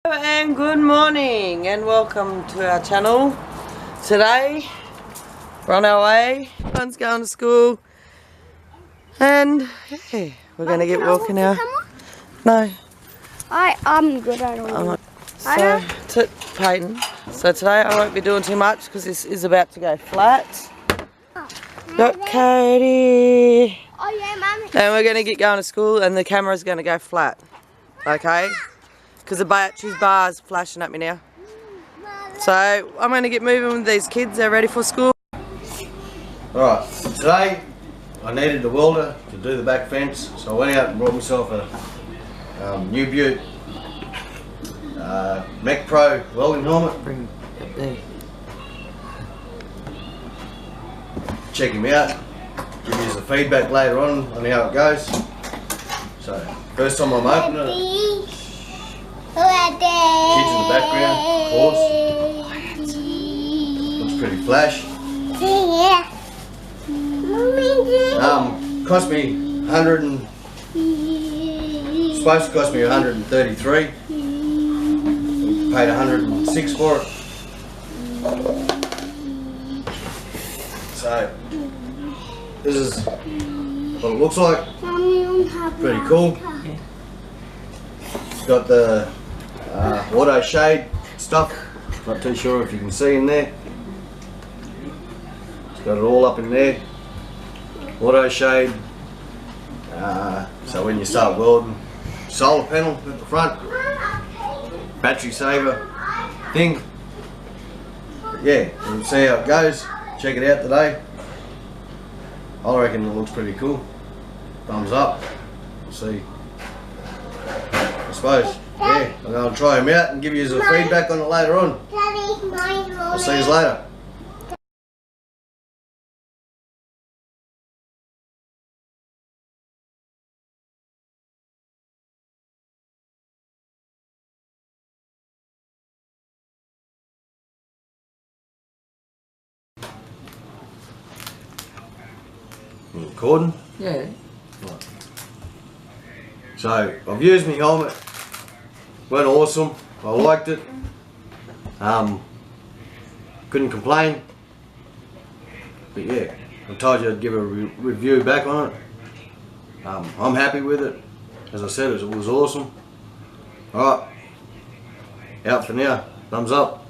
Hello and good morning and welcome to our channel. Today we're on our way, everyone's going to school and yeah, we're going to get walking now. No. I'm good, I don't know. So, Peyton, so today I won't be doing too much because this is about to go flat. Got Katie. Oh yeah, Mum. And we're going to get going to school and the camera's going to go flat. Okay? Because the battery's bar's flashing at me now. So I'm going to get moving with these kids. They're ready for school. Alright, today I needed a welder to do the back fence, so I went out and brought myself a new Butte Mech Pro welding helmet. Bring it there. Check him out, give you some feedback later on how it goes. So first time I'm opening it, kids in the background, of course. Looks pretty flash. Cost me supposed to cost me 133. We paid 106 for it. So this is what it looks like. Pretty cool. It's got the auto shade stuff. Not too sure if you can see in there. It's got it all up in there. Auto shade. So when you start welding, solar panel at the front, battery saver thing. But yeah, we'll see how it goes. Check it out today. I reckon it looks pretty cool. Thumbs up. We'll see. I suppose. Yeah, I'm going to try them out and give you some feedback on it later on. I'll see you later. You recording? Yeah. Right. So I've used my helmet. Went awesome. I liked it. Couldn't complain. But yeah, I told you I'd give a review back on it. I'm happy with it. As I said, it was awesome. Alright. Out for now. Thumbs up.